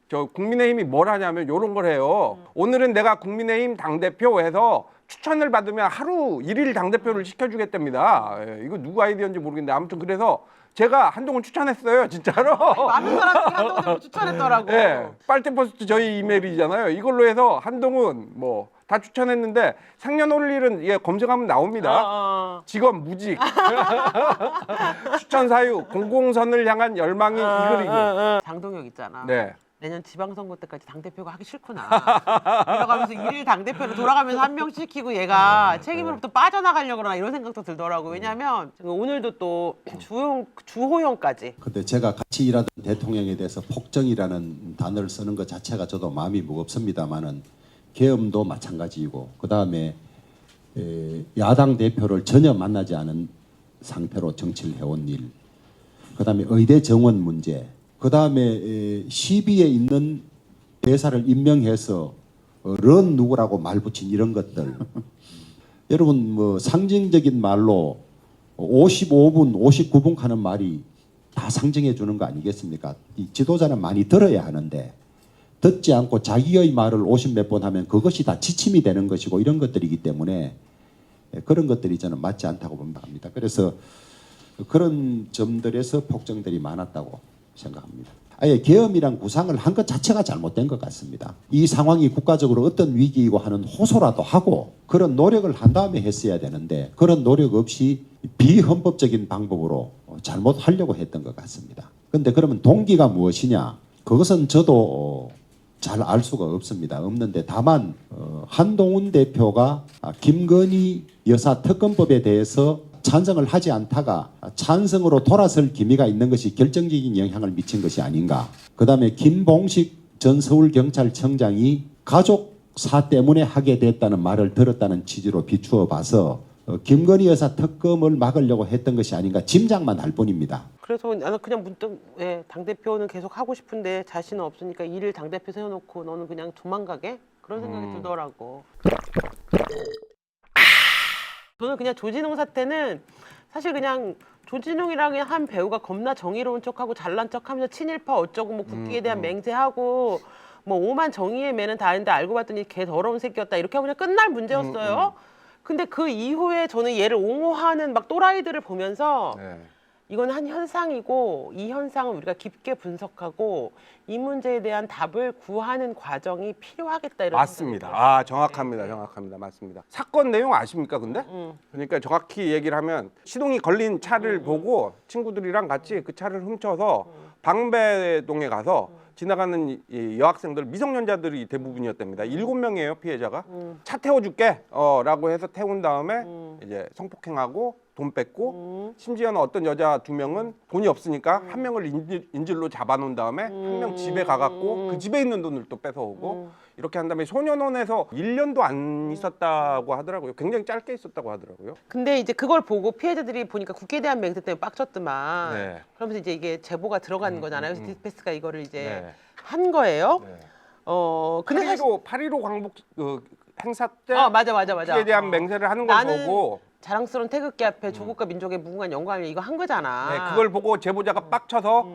저 국민의힘이 뭘 하냐면 요런 걸 해요. 오늘은 내가 국민의힘 당대표에서 추천을 받으면 하루 1일 당대표를 시켜주겠답니다. 예, 이거 누구 아이디어인지 모르겠는데 아무튼 그래서 제가 한동훈 추천했어요, 진짜로. 많은 사람들이 한동훈을 추천했더라고. 예, 빨대포스트 저희 이메일이잖아요. 이걸로 해서 한동훈 뭐 다 추천했는데 생년월 일은 예, 검색하면 나옵니다. 직업 무직, 추천 사유, 공공선을 향한 열망이 이글이글. 장동혁 있잖아. 네. 내년 지방선거 때까지 당대표가 하기 싫구나. 이러가면서 일일 당대표로 돌아가면서 한 명 시키고 얘가 책임으로부터 빠져나가려고 그러나 이런 생각도 들더라고. 왜냐하면 오늘도 또 주호영까지. 근데 제가 같이 일하던 대통령에 대해서 폭정이라는 단어를 쓰는 것 자체가 저도 마음이 무겁습니다만은 계엄도 마찬가지이고 그 다음에 야당 대표를 전혀 만나지 않은 상태로 정치를 해온 일, 그 다음에 의대 정원 문제, 그 다음에 시비에 있는 대사를 임명해서 런 누구라고 말 붙인 이런 것들. 여러분 뭐 상징적인 말로 55분, 59분 하는 말이 다 상징해 주는 거 아니겠습니까? 이 지도자는 많이 들어야 하는데 듣지 않고 자기의 말을 50몇 번 하면 그것이 다 지침이 되는 것이고 이런 것들이기 때문에 그런 것들이 저는 맞지 않다고 봅니다. 그래서 그런 점들에서 폭정들이 많았다고 생각합니다. 아예 계엄이란 구상을 한 것 자체가 잘못된 것 같습니다. 이 상황이 국가적으로 어떤 위기이고 하는 호소라도 하고 그런 노력을 한 다음에 했어야 되는데 그런 노력 없이 비헌법적인 방법으로 잘못하려고 했던 것 같습니다. 그런데 그러면 동기가 무엇이냐? 그것은 저도 잘 알 수가 없습니다. 없는데 다만 한동훈 대표가 김건희 여사 특검법에 대해서 찬성을 하지 않다가 찬성으로 돌아설 기미가 있는 것이 결정적인 영향을 미친 것이 아닌가. 그 다음에 김봉식 전 서울경찰청장이 가족사 때문에 하게 됐다는 말을 들었다는 취지로 비추어 봐서 김건희 여사 특검을 막으려고 했던 것이 아닌가 짐작만 할 뿐입니다. 그래서 나는 그냥 문득 당대표는 계속 하고 싶은데 자신은 없으니까 일일 당대표 세워놓고 너는 그냥 도망가게? 그런 생각이 들더라고. 저는 그냥 조진웅 사태는 사실 그냥 조진웅이랑 한 배우가 겁나 정의로운 척하고 잘난 척하면서 친일파 어쩌고 뭐 국기에 대한 맹세하고 뭐 오만 정의의 매는 다 했는데 알고 봤더니 개 더러운 새끼였다 이렇게 하고 그냥 끝날 문제였어요. 근데 그 이후에 저는 얘를 옹호하는 막 또라이들을 보면서 이건 한 현상이고 이 현상을 우리가 깊게 분석하고 이 문제에 대한 답을 구하는 과정이 필요하겠다 이런 맞습니다. 아, 정확합니다. 정확합니다. 맞습니다. 사건 내용 아십니까, 근데? 그러니까 정확히 얘기를 하면 시동이 걸린 차를 보고 친구들이랑 같이 그 차를 훔쳐서 방배동에 가서 지나가는 이 여학생들, 미성년자들이 대부분이었답니다. 7명이에요, 피해자가. 차 태워줄게 라고 해서 태운 다음에 이제 성폭행하고 돈 뺏고 심지어는 어떤 여자 2명은 돈이 없으니까 한 명을 인질로 잡아놓은 다음에 한 명 집에 가갖고 그 집에 있는 돈을 또 뺏어오고 이렇게 한 다음에 소년원에서 1년도 안 있었다고 하더라고요. 굉장히 짧게 있었다고 하더라고요. 근데 이제 그걸 보고 피해자들이 보니까 국기에 대한 맹세 때문에 빡쳤더만 네. 그러면서 이제 이게 제보가 들어가는 거잖아요. 그래서 디스패스가 이거를 이제 네. 한 거예요. 네. 근데 사실 8.15 광복 행사 때 맞아. 국기에 대한 맹세를 하는 걸 나는 보고 자랑스러운 태극기 앞에 조국과 민족의 무궁한 영광을 이거 한 거잖아. 네, 그걸 보고 제보자가 빡쳐서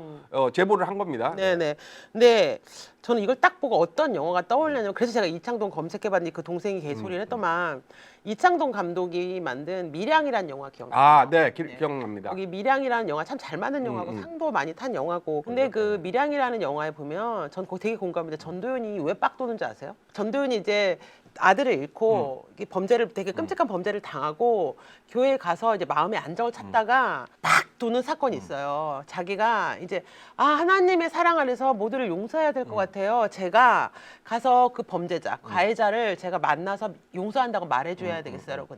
제보를 한 겁니다. 네네. 근데 저는 이걸 딱 보고 어떤 영화가 떠올렸냐면 그래서 제가 이창동 검색해봤는데 그 동생이 개소리를 했더만 이창동 감독이 만든 밀양이라는 영화 기억나요? 아, 네, 기억납니다. 여기 밀양이라는 영화 참 잘 만든 영화고 상도 많이 탄 영화고 근데 그 밀양이라는 영화에 보면 전 그거 되게 공감합니다. 전도연이 왜 빡 도는지 아세요? 전도연이 이제 아들을 잃고 이게 범죄를 되게 끔찍한 범죄를 당하고 교회에 가서 이제 마음의 안정을 찾다가 딱 도는 사건이 있어요. 자기가 이제 하나님의 사랑 안에서 모두를 용서해야 될 것 같아요. 제가 가서 그 범죄자, 가해자를 제가 만나서 용서한다고 말해줘야 되겠어요. 라고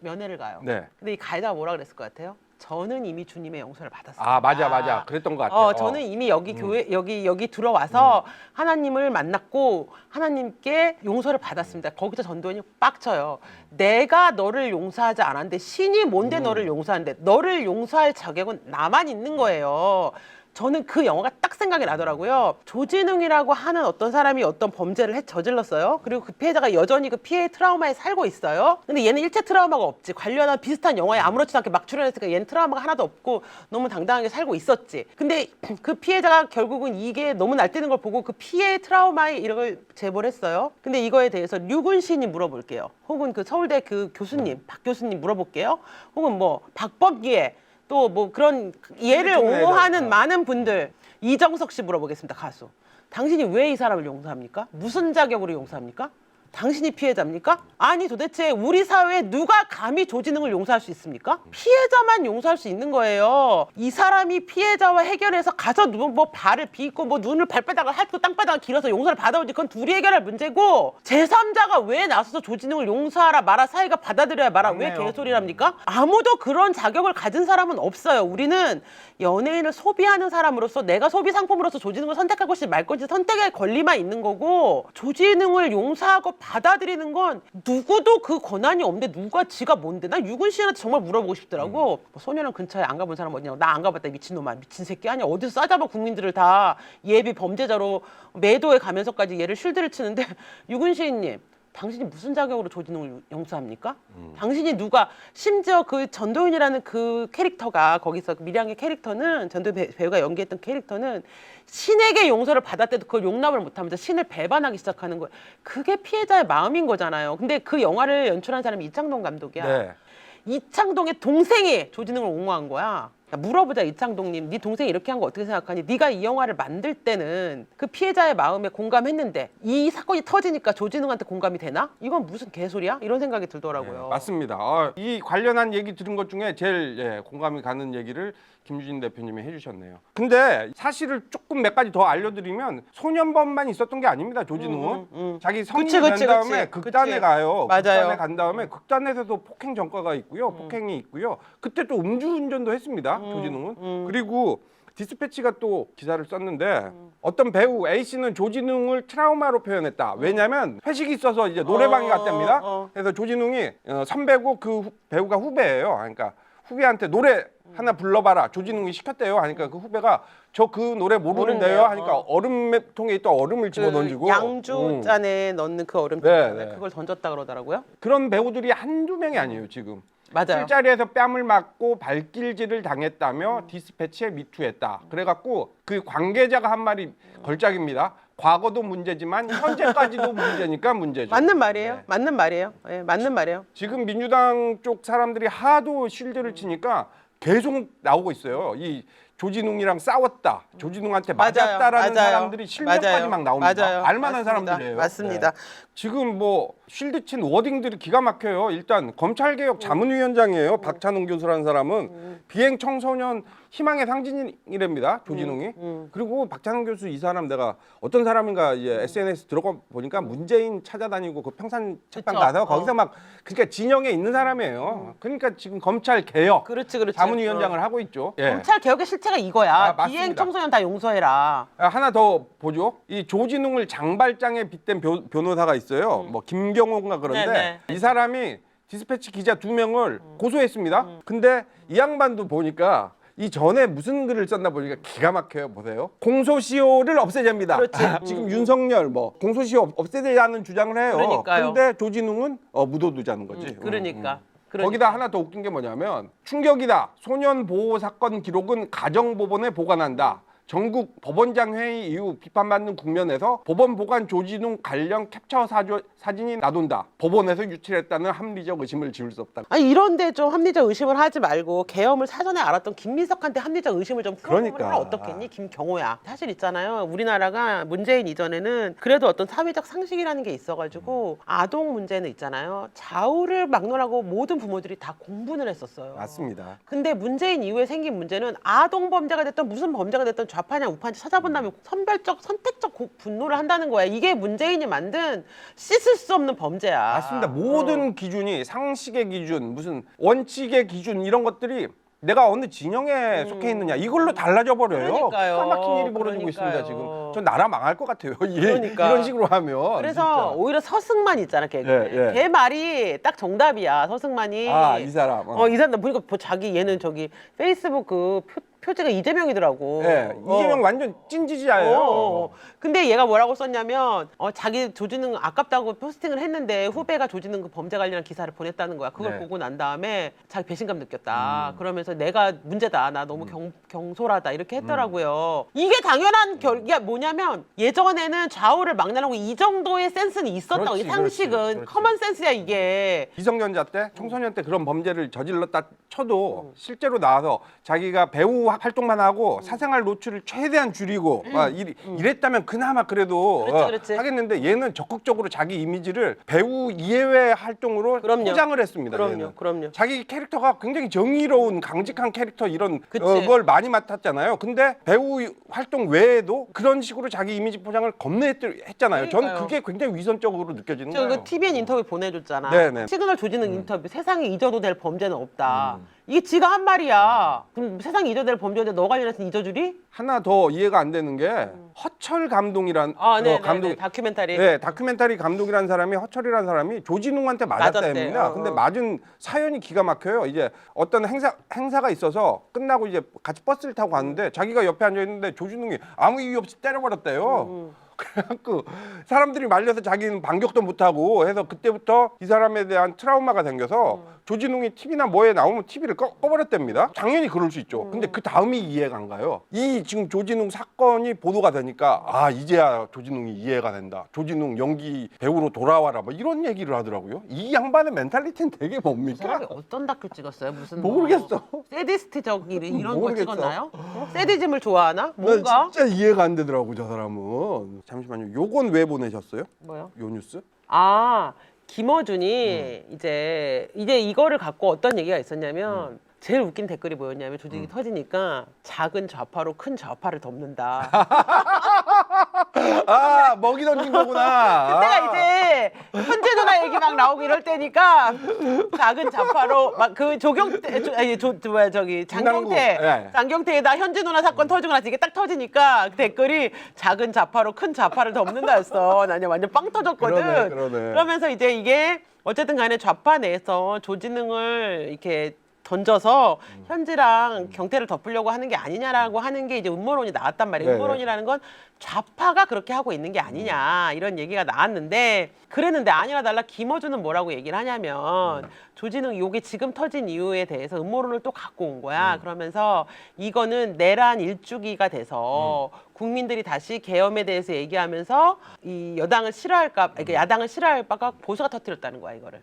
면회를 가요. 네. 근데 이 가해자가 뭐라 그랬을 것 같아요? 저는 이미 주님의 용서를 받았어요. 아, 맞아. 그랬던 것 같아요. 저는 이미 여기 교회 여기 들어와서 하나님을 만났고 하나님께 용서를 받았습니다. 거기서 전도연이 빡쳐요. 내가 너를 용서하지 않았는데 신이 뭔데 너를 용서하는데 너를 용서할 자격은 나만 있는 거예요. 저는 그 영화가 딱 생각이 나더라고요. 조진웅이라고 하는 어떤 사람이 어떤 범죄를 저질렀어요. 그리고 그 피해자가 여전히 그 피해의 트라우마에 살고 있어요. 근데 얘는 일체 트라우마가 없지. 관련한 비슷한 영화에 아무렇지도 않게 막 출연했으니까 얘는 트라우마가 하나도 없고 너무 당당하게 살고 있었지. 근데 그 피해자가 결국은 이게 너무 날뛰는 걸 보고 그 피해의 트라우마에 이런 걸 제보를 했어요. 근데 이거에 대해서 류군 시인이 물어볼게요. 혹은 그 서울대 그 교수님, 박 교수님 물어볼게요. 혹은 뭐 박범기에 또 뭐 그런 얘를 옹호하는 많은 분들, 이정석 씨 물어보겠습니다. 가수. 당신이 왜 이 사람을 용서합니까? 무슨 자격으로 용서합니까? 당신이 피해자입니까? 아니 도대체 우리 사회에 누가 감히 조진웅을 용서할 수 있습니까? 피해자만 용서할 수 있는 거예요. 이 사람이 피해자와 해결해서 가서 뭐 발을 빗고 뭐 눈을 발바닥을 핥고 땅바닥을 길어서 용서를 받아오지, 그건 둘이 해결할 문제고, 제3자가 왜 나서서 조진웅을 용서하라 마라, 사회가 받아들여야 마라, 왜 개소리랍니까? 아무도 그런 자격을 가진 사람은 없어요. 우리는 연예인을 소비하는 사람으로서 내가 소비 상품으로서 조진웅을 선택할 것이 말 것이 선택의 권리만 있는 거고, 조진웅을 용서하고 받아들이는 건 누구도 그 권한이 없는데 누가 지가 뭔데? 나 유군 씨한테 정말 물어보고 싶더라고. 뭐 소년원 근처에 안 가본 사람 어디냐고. 나 안 가봤다. 미친놈아. 미친 새끼 아니야. 어디서 싸잡아 국민들을 다 예비 범죄자로 매도에 가면서까지 얘를 쉴드를 치는데 유군 시인님, 당신이 무슨 자격으로 조진웅을 용서합니까? 당신이 누가, 심지어 그 전도연이라는 그 캐릭터가 거기서 그 미량의 캐릭터는, 전도연 배우가 연기했던 캐릭터는 신에게 용서를 받았대도 그걸 용납을 못하면서 신을 배반하기 시작하는 거예요. 그게 피해자의 마음인 거잖아요. 근데 그 영화를 연출한 사람이 이창동 감독이야. 네. 이창동의 동생이 조진웅을 옹호한 거야. 야, 물어보자. 이창동님, 네 동생이 이렇게 한 거 어떻게 생각하니? 네가 이 영화를 만들 때는 그 피해자의 마음에 공감했는데 이 사건이 터지니까 조진웅한테 공감이 되나? 이건 무슨 개소리야? 이런 생각이 들더라고요. 네, 맞습니다. 이 관련한 얘기 들은 것 중에 제일 공감이 가는 얘기를 김유진 대표님이 해주셨네요. 근데 사실을 조금 몇 가지 더 알려드리면 소년범만 있었던 게 아닙니다. 조진웅은 자기 성인이 된 다음에 극단에 가요. 맞아요. 극단에 간 다음에 극단에서도 폭행 전과가 있고요, 폭행이 있고요. 그때 또 음주운전도 했습니다. 조진웅은. 그리고 디스패치가 또 기사를 썼는데 어떤 배우 A 씨는 조진웅을 트라우마로 표현했다. 왜냐하면 회식이 있어서 이제 노래방에 갔답니다. 그래서 조진웅이 선배고 그 배우가 후배예요. 그러니까 후배한테 노래 하나 불러봐라. 조진웅이 시켰대요. 하니까 그 후배가 저 그 노래 모르는데요. 하니까 얼음통에 있던 얼음을 집어 던지고 양주 잔에 넣는 그 얼음, 네. 그걸 던졌다 그러더라고요. 그런 배우들이 한두 명이 아니에요. 지금. 맞아요. 술자리에서 뺨을 맞고 발길질을 당했다며 디스패치에 미투했다. 그래갖고 그 관계자가 한 말이 걸작입니다. 과거도 문제지만 현재까지도 문제니까 문제죠. 맞는 말이에요. 네. 맞는 말이에요. 예, 맞는 말이에요. 지금 민주당 쪽 사람들이 하도 쉴드를 치니까 계속 나오고 있어요. 이 조진웅이랑 싸웠다, 조진웅한테 맞았다라는 사람들이 실명까지 막 나옵니다. 맞아요. 알만한 맞습니다. 사람들이에요. 맞습니다. 네. 지금 뭐 쉴드 친 워딩들이 기가 막혀요. 일단 검찰개혁 자문위원장이에요. 박찬웅 교수라는 사람은 비행 청소년 희망의 상징이랍니다. 조진웅이. 그리고 박찬웅 교수 이 사람 내가 어떤 사람인가 이제 SNS 들어가 보니까 문재인 찾아다니고 그 평산 책방 그쵸. 가서 거기서 막 그러니까 진영에 있는 사람이에요. 그러니까 지금 검찰 개혁 그렇지. 자문위원장을 하고 있죠. 예. 검찰 개혁의 실체가 이거야. 맞습니다. 비행 청소년 다 용서해라. 하나 더 보죠. 이 조진웅을 장발장에 빗댄 변호사가 있어요. 뭐 김경호인가 그런데 네네. 이 사람이 디스패치 기자 2명을 고소했습니다. 근데 이 양반도 보니까 이 전에 무슨 글을 썼나 보니까 기가 막혀요. 보세요. 공소시효를 없애자입니다. 그렇지. 지금 윤석열 뭐 공소시효 없애자는 주장을 해요. 그러니까요. 근데 조진웅은 묻어두자는 거지. 그러니까. 거기다 하나 더 웃긴 게 뭐냐면 충격이다. 소년 보호 사건 기록은 가정법원에 보관한다. 전국 법원장 회의 이후 비판받는 국면에서 법원 보관 조진웅 관련 캡처 사진이 나돈다. 법원에서 유출했다는 합리적 의심을 지울 수 없다. 아니 이런데 좀 합리적 의심을 하지 말고 계엄을 사전에 알았던 김민석한테 합리적 의심을 좀 풀어보면 그러니까. 어떻겠니? 김경호야. 사실 있잖아요. 우리나라가 문재인 이전에는 그래도 어떤 사회적 상식이라는 게 있어가지고 아동 문제는 있잖아요. 좌우를 막론하고 모든 부모들이 다 공분을 했었어요. 맞습니다. 근데 문재인 이후에 생긴 문제는 아동 범죄가 됐든 무슨 범죄가 됐든 좌파냐 우파냐 찾아본다면 선별적 선택적 분노를 한다는 거야. 이게 문재인이 만든 씻을 수 없는 범죄야. 맞습니다. 모든 기준이 상식의 기준, 무슨 원칙의 기준 이런 것들이 내가 어느 진영에 속해 있느냐 이걸로 달라져 버려요. 그러니까요. 기가 막힌 일이 벌어지고 그러니까요. 있습니다 지금. 전 나라 망할 것 같아요. 그러니까. 이런 식으로 하면. 그래서 진짜. 오히려 서승만 있잖아, 걔. 예, 예. 걔 말이 딱 정답이야. 서승만이. 아, 이 사람. 이 사람 나 보니까 자기 얘는 저기 페이스북 그 표지가 이재명이더라고. 예, 이재명 완전 찐지지자예요. 근데 얘가 뭐라고 썼냐면 자기 조지능 아깝다고 포스팅을 했는데 후배가 조지능 그 범죄 관련한 기사를 보냈다는 거야. 그걸 네. 보고 난 다음에 자기 배신감 느꼈다. 그러면서 내가 문제다. 나 너무 경솔하다. 이렇게 했더라고요. 이게 당연한 결기야 뭐냐면 예전에는 좌우를 막론하고 이 정도의 센스는 있었다고. 그렇지, 이 상식은 그렇지. 커먼 센스야 이게. 미성년자 때 청소년 때 그런 범죄를 저질렀다 쳐도 실제로 나와서 자기가 배우 활동만 하고 사생활 노출을 최대한 줄이고 이랬다면 그나마 그래도 그렇지. 하겠는데 얘는 적극적으로 자기 이미지를 배우 이외의 활동으로 그럼요. 포장을 했습니다. 얘는. 그럼요. 자기 캐릭터가 굉장히 정의로운 강직한 캐릭터 이런 그치. 걸 많이 맡았잖아요. 근데 배우 활동 외에도 그런 식으로 자기 이미지 포장을 겁내 했잖아요. 저는 그러니까요. 그게 굉장히 위선적으로 느껴지는 저 거예요. 그 TVN 인터뷰 보내줬잖아. 네네. 시그널 조지능 인터뷰. 세상에 잊어도 될 범죄는 없다. 이게 지가 한 말이야. 그럼 세상에 잊어도 될 범죄인데 너 관련해서 잊어주리? 하나 더 이해가 안 되는 게 허철 감독이란 네, 감독 다큐멘터리. 네, 다큐멘터리 감독이라는 사람이 허철이라는 사람이 조진웅한테 맞았다 맞았대. 합니다. 근데 맞은 사연이 기가 막혀요. 이제 어떤 행사가 있어서 끝나고 이제 같이 버스를 타고 갔는데 자기가 옆에 앉아 있는데 조진웅이 아무 이유 없이 때려버렸대요. 그래갖고 사람들이 말려서 자기는 반격도 못하고 해서 그때부터 이 사람에 대한 트라우마가 생겨서 조진웅이 TV나 뭐에 나오면 TV를 꺼버렸답니다. 당연히 그럴 수 있죠. 근데 그 다음이 이해가 안 가요. 이 지금 조진웅 사건이 보도가 되니까 이제야 조진웅이 이해가 된다. 조진웅 연기 배우로 돌아와라. 뭐 이런 얘기를 하더라고요. 이 양반의 멘탈리티는 되게 그 뭡니까? 사람이 어떤 다큐 찍었어요? 무슨 모르겠어. 세디스트적 이런 거 모르겠어. 찍었나요? 세디즘을 좋아하나? 난 뭔가? 진짜 이해가 안 되더라고 저 사람은. 잠시만요. 요건 왜 보내셨어요? 뭐요? 요 뉴스? 김어준이 이제 이거를 갖고 어떤 얘기가 있었냐면 제일 웃긴 댓글이 뭐였냐면 조직이 터지니까 작은 좌파로 큰 좌파를 덮는다. 먹이 던진 거구나. 그때가 이제 현재 누나 얘기 막 나오고 이럴 때니까 작은 좌파로 막 그 장경태 김남국, 예. 장경태에다 현재 누나 사건 터지고 나서 이게 딱 터지니까 댓글이 작은 좌파로 큰 좌파를 덮는다였어. 나 완전 빵 터졌거든. 그러네. 그러면서 이제 이게 어쨌든 간에 좌파 내에서 조지능을 이렇게 던져서 현지랑 경태를 덮으려고 하는 게 아니냐라고 하는 게 이제 음모론이 나왔단 말이에요. 네. 음모론이라는 건 좌파가 그렇게 하고 있는 게 아니냐 이런 얘기가 나왔는데 그랬는데 아니라 달라 김어준은 뭐라고 얘기를 하냐면 조지능 요게 지금 터진 이유에 대해서 음모론을 또 갖고 온 거야. 그러면서 이거는 내란 일주기가 돼서 국민들이 다시 계엄에 대해서 얘기하면서 이 여당을 싫어할까, 그러니까 야당을 싫어할까가 보수가 터뜨렸다는 거야 이거를.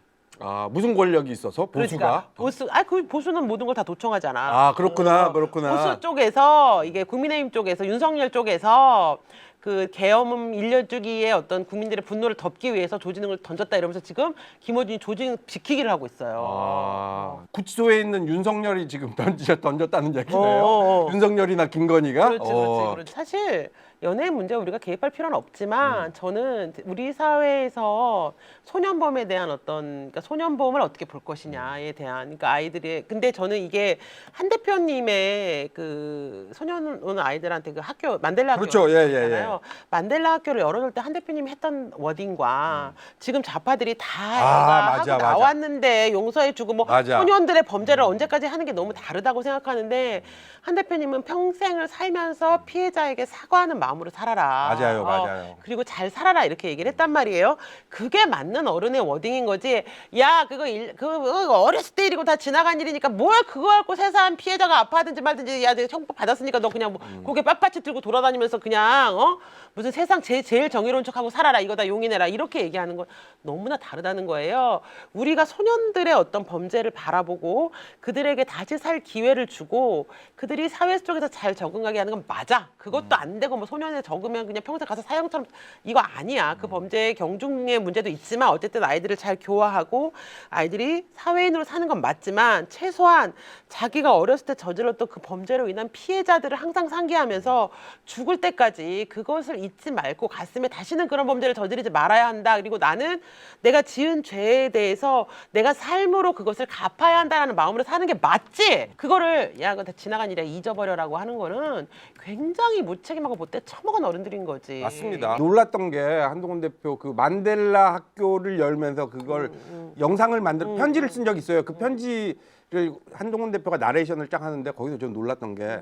무슨 권력이 있어서 보수가? 그러니까 그 보수는 모든 걸 다 도청하잖아. 그렇구나. 보수 쪽에서 이게 국민의힘 쪽에서 윤석열 쪽에서 그 계엄 일려주기에 어떤 국민들의 분노를 덮기 위해서 조지능을 던졌다 이러면서 지금 김어준이 조지능 지키기를 하고 있어요. 구치소에 있는 윤석열이 지금 던졌다는 얘기네요. 윤석열이나 김건희가. 그렇지. 사실 연예인 문제 우리가 개입할 필요는 없지만 저는 우리 사회에서 소년범에 대한 그러니까 소년범을 어떻게 볼 것이냐에 대한 그러니까 아이들이 근데 저는 이게 한 대표님의 그 소년 아이들한테 그 학교 만델라 학교 그렇죠. 있잖아요. 만델라 학교를 열어줄 때 한 대표님이 했던 워딩과 지금 좌파들이 다 맞아. 하고 나왔는데 용서해주고 뭐 맞아. 소년들의 범죄를 언제까지 하는 게 너무 다르다고 생각하는데 한 대표님은 평생을 살면서 피해자에게 사과하는 마음으로 살아라. 맞아요. 그리고 잘 살아라 이렇게 얘기를 했단 말이에요. 그게 맞는 어른의 워딩인 거지. 야 그거 어렸을 때 일이고 다 지나간 일이니까 뭘 그거 갖고 세상 피해자가 아파하든지 말든지 야 내가 형법 받았으니까 너 그냥 뭐 고개 빳빳이 들고 돌아다니면서 그냥 무슨 세상 제일 정의로운 척하고 살아라 이거 다 용인해라 이렇게 얘기하는 건 너무나 다르다는 거예요. 우리가 소년들의 어떤 범죄를 바라보고 그들에게 다시 살 기회를 주고 그들이 사회 속에서 잘 적응하게 하는 건 맞아. 그것도 안 되고 뭐 소년에 적으면 그냥 평생 가서 사형처럼 이거 아니야. 그 범죄의 경중의 문제도 있지만 어쨌든 아이들을 잘 교화하고 아이들이 사회인으로 사는 건 맞지만 최소한 자기가 어렸을 때 저질렀던 그 범죄로 인한 피해자들을 항상 상기하면서 죽을 때까지 그것을 잊지 말고 가슴에 다시는 그런 범죄를 저지르지 말아야 한다. 그리고 나는 내가 지은 죄에 대해서 내가 삶으로 그것을 갚아야 한다는 마음으로 사는 게 맞지. 그거를 야 그거 다 지나간 일이야 잊어버려라고 하는 거는 굉장히 무책임하고 처먹은 어른들인 거지. 맞습니다. 놀랐던 게 한동훈 대표 그 만델라 학교를 열면서 그걸 영상을 편지를 쓴 적이 있어요. 그 편지를 한동훈 대표가 나레이션을 쫙 하는데 거기서 좀 놀랐던 게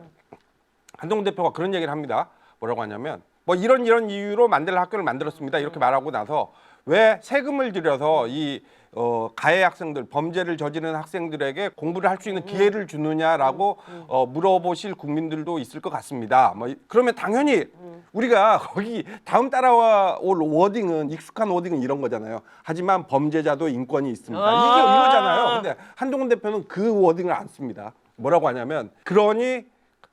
한동훈 대표가 그런 얘기를 합니다. 뭐라고 하냐면 뭐 이런 이유로 만델라 학교를 만들었습니다. 이렇게 말하고 나서 왜 세금을 들여서 이 가해 학생들, 범죄를 저지른 학생들에게 공부를 할 수 있는 기회를 주느냐라고 물어보실 국민들도 있을 것 같습니다. 뭐 그러면 당연히 우리가 거기 다음 따라올 워딩은 익숙한 워딩은 이런 거잖아요. 하지만 범죄자도 인권이 있습니다. 이거잖아요. 근데 한동훈 대표는 그 워딩을 안 씁니다. 뭐라고 하냐면 그러니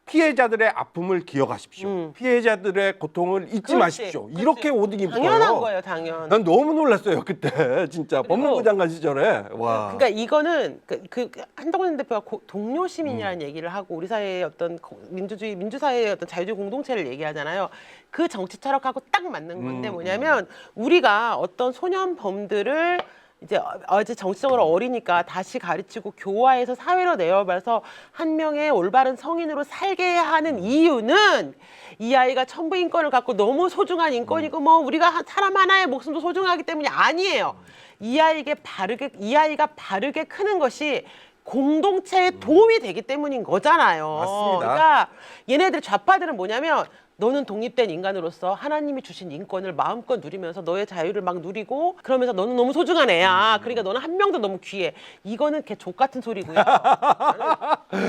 피해자들의 아픔을 기억하십시오. 피해자들의 고통을 잊지 그렇지, 마십시오. 그렇지. 이렇게 워딩이 당연한 붙어요. 거예요, 당연. 난 너무 놀랐어요 그때 진짜 법무부 장관 시절에 와. 그러니까 이거는 그 한동훈 대표가 동료 시민이라는 얘기를 하고 우리 사회의 어떤 민주사회의 어떤 자유주의 공동체를 얘기하잖아요. 그 정치 철학하고 딱 맞는 건데 뭐냐면 우리가 어떤 소년범들을 이제 정치적으로 어리니까 다시 가르치고 교화해서 사회로 내어봐서 한 명의 올바른 성인으로 살게 하는 이유는 이 아이가 천부 인권을 갖고 너무 소중한 인권이고 뭐 우리가 사람 하나의 목숨도 소중하기 때문이 아니에요. 이 아이가 바르게 크는 것이 공동체에 도움이 되기 때문인 거잖아요. 맞습니다. 그러니까 얘네들 좌파들은 뭐냐면 너는 독립된 인간으로서 하나님이 주신 인권을 마음껏 누리면서 너의 자유를 막 누리고 그러면서 너는 너무 소중한 애야. 그러니까 너는 한 명도 너무 귀해. 이거는 걔 족 같은 소리고요.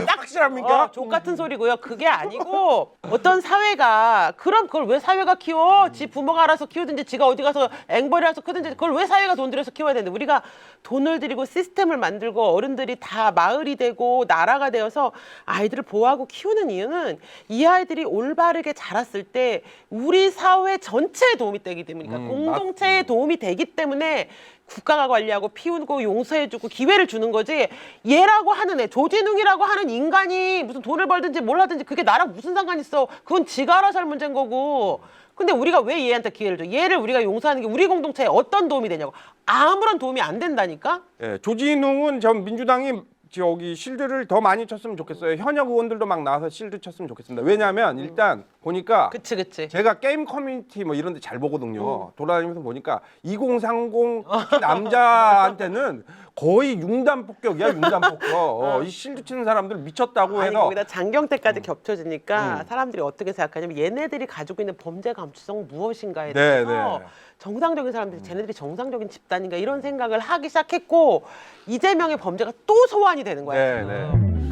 확실합니까? 족 같은 소리고요. 그게 아니고 어떤 사회가 그럼 그걸 왜 사회가 키워? 지 부모가 알아서 키우든지 지가 어디 가서 앵벌이라서 크든지 그걸 왜 사회가 돈 들여서 키워야 되는데 우리가 돈을 들이고 시스템을 만들고 어른들이 다 마을이 되고 나라가 되어서 아이들을 보호하고 키우는 이유는 이 아이들이 올바르게 자랐을 때 우리 사회 전체에 도움이 되기 때문이니까 공동체에 도움이 되기 때문에 국가가 관리하고 피우고 용서해주고 기회를 주는 거지. 얘라고 하는 애, 조진웅이라고 하는 인간이 무슨 돈을 벌든지 뭘 하든지 그게 나랑 무슨 상관 있어. 그건 지가 알아서 할 문제인 거고. 근데 우리가 왜 얘한테 기회를 줘? 얘를 우리가 용서하는 게 우리 공동체에 어떤 도움이 되냐고. 아무런 도움이 안 된다니까. 예, 조진웅은 전 민주당이 저기 실드를 더 많이 쳤으면 좋겠어요. 현역 의원들도 막 나와서 실드 쳤으면 좋겠습니다. 왜냐하면 일단 보니까 그치. 제가 게임 커뮤니티 뭐 이런 데 잘 보거든요. 돌아다니면서 보니까 2030 남자한테는 거의 융단 폭격이야, 융단 폭격. 이 실드 치는 사람들 미쳤다고 아니 해서 거기다 장경태까지 겹쳐지니까 사람들이 어떻게 생각하냐면 얘네들이 가지고 있는 범죄 감수성은 무엇인가에 네, 대해서 네. 정상적인 사람들이 쟤네들이 정상적인 집단인가 이런 생각을 하기 시작했고 이재명의 범죄가 또 소환이 되는 거야. 네, 네.